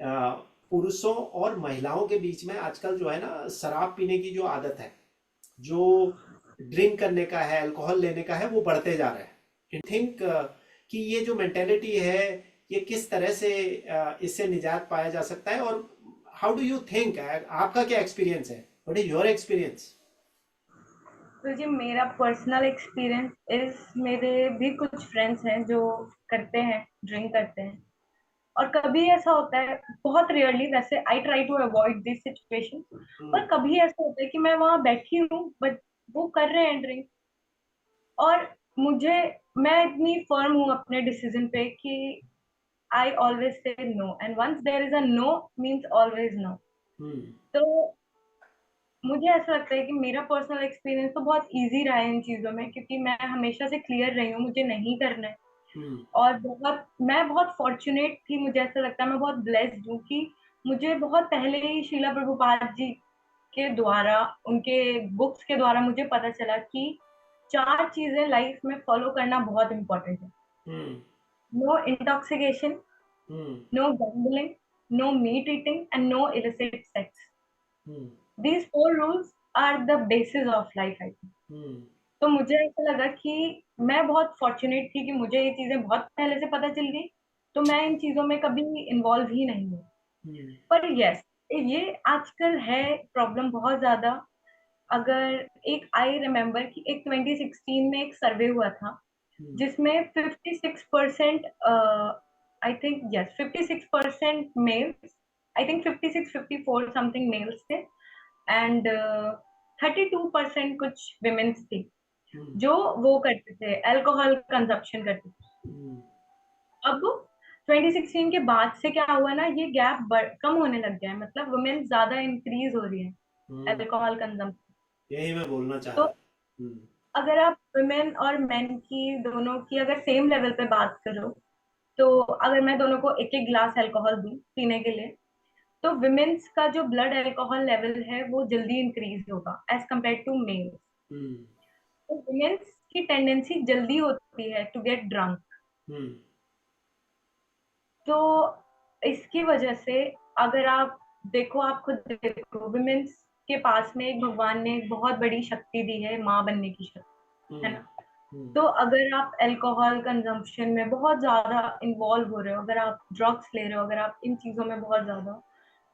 पुरुषों और महिलाओं के बीच में आजकल जो है ना शराब पीने की जो आदत है, जो ड्रिंक करने का है, अल्कोहल लेने का है, वो बढ़ते जा रहा है। आई थिंक कि ये जो मेंटेलिटी है, ये किस तरह से इससे निजात पाया जा सकता है, और हाउ डू यू थिंक, आपका क्या एक्सपीरियंस है, व्हाट इज योर एक्सपीरियंस? तो जी मेरा पर्सनल एक्सपीरियंस इज, मेरे भी कुछ फ्रेंड्स हैं जो करते हैं, ड्रिंक करते हैं। और कभी ऐसा होता है, बहुत रेयरली वैसे, I try to avoid this situation. पर हम्म। कभी ऐसा होता है कि मैं वहां बैठी हूँ बट वो कर रहे हैं ड्रिंक, और मुझे, मैं इतनी फर्म हूँ अपने डिसीजन पे कि I always say no, and once there is a no means always no. Hmm. तो मुझे ऐसा लगता है कि मेरा पर्सनल एक्सपीरियंस तो बहुत इजी रहा है इन चीजों में, क्योंकि मैं हमेशा से क्लियर रही हूँ मुझे नहीं करना है। हम्म। और बहुत, मैं बहुत फॉर्चुनेट थी, मुझे ऐसा लगता है मैं बहुत ब्लेस्ड हूँ कि मुझे बहुत पहले ही शीला प्रभुपाद जी के द्वारा, उनके बुक्स के द्वारा मुझे पता चला कि चार चीजें लाइफ में फॉलो करना बहुत इंपॉर्टेंट है: hmm. No intoxication, hmm. No gambling, no meat eating, and no illicit sex. Hmm. These four rules are the basis of life, I think. हम्म। तो मुझे ऐसा लगा कि मैं बहुत फॉर्चुनेट थी कि मुझे ये चीजें बहुत पहले से पता चल गई, तो मैं इन चीजों में कभी इन्वॉल्व ही नहीं हुई। हम्म। पर यस, ये आजकल है प्रॉब्लम बहुत ज्यादा। अगर, एक आई रिमेम्बर कि एक 2016 में एक सर्वे हुआ था हम्म। जिसमें 56%, I think, yes, 56% males, I think 56 54 something males थे, एंड 32% कुछ विमेन्स थी हम्म। जो वो करते थे, अल्कोहल कंजप्शन करते थे। हम्म। अब 2016 के बाद से क्या हुआ ना, ये गैप कम होने लग गया है, मतलब वुमेन ज्यादा इंक्रीज हो रही है हम्म। Alcohol consumption. यही मैं बोलना चाह तो रहा था। हम्म। अगर आप वुमेन और मेन की, दोनों की अगर सेम लेवल पे बात करो, तो अगर मैं दोनों को एक एक ग्लास अल्कोहल दूं पीने के लिए, तो विमेन्स का जो ब्लड अल्कोहल लेवल है वो जल्दी इंक्रीज होगा एज कम्पेयर टू मेल्स। हम्म। तो विमेन्स की टेंडेंसी जल्दी होती है टू गेट ड्रंक। हम्म। तो इसकी वजह से, अगर आप देखो, आप खुद देखो, विमेन्स के पास में एक भगवान ने एक बहुत बड़ी शक्ति दी है, माँ बनने की शक्ति, है हम्म। ना। हम्म। तो अगर आप अल्कोहल कंजम्पशन में बहुत ज्यादा इन्वॉल्व हो रहे हो, अगर आप ड्रग्स ले रहे हो, अगर आप इन चीजों में बहुत ज्यादा हो,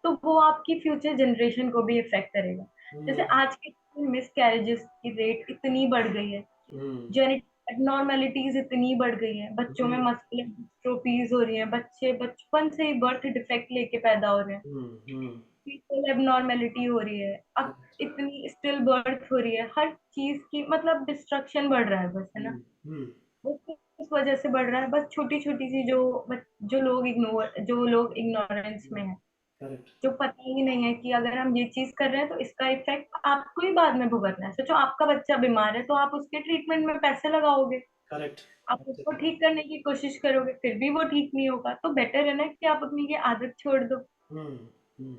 तो वो आपकी फ्यूचर जनरेशन को भी इफेक्ट करेगा। जैसे हम्म। आज के मिस कैरेजेस की रेट इतनी बढ़ गई है, हम्म। जेनेटिक एबनॉर्मेलिटीज इतनी बढ़ गई है, बच्चों में हम्म। मस्कुलर डिस्ट्रोफीज हो रही है, बच्चे बचपन से ही बर्थ डिफेक्ट लेके पैदा हो रहे हैं, हम्म। हम्म। फीटल एबनॉर्मेलिटी हो रही है, अब इतनी स्टिल बर्थ हो रही है, हर चीज की मतलब डिस्ट्रक्शन बढ़ रहा है बस, है ना। हम्म। हम्म। वो किस वजह से बढ़ रहा है? बस छोटी छोटी सी जो लोग इग्नोरेंस में है, करेक्ट। जो पता ही नहीं है कि अगर हम ये चीज कर रहे हैं तो इसका इफेक्ट आपको ही बाद में भुगतना है। सोचो, आपका बच्चा बीमार है तो आप उसके ट्रीटमेंट में पैसे लगाओगे, करेक्ट। आप उसको ठीक करने की कोशिश करोगे, फिर भी वो ठीक नहीं होगा, तो बेटर है ना कि आप अपनी ये आदत छोड़ दो। हम्म। हम्म।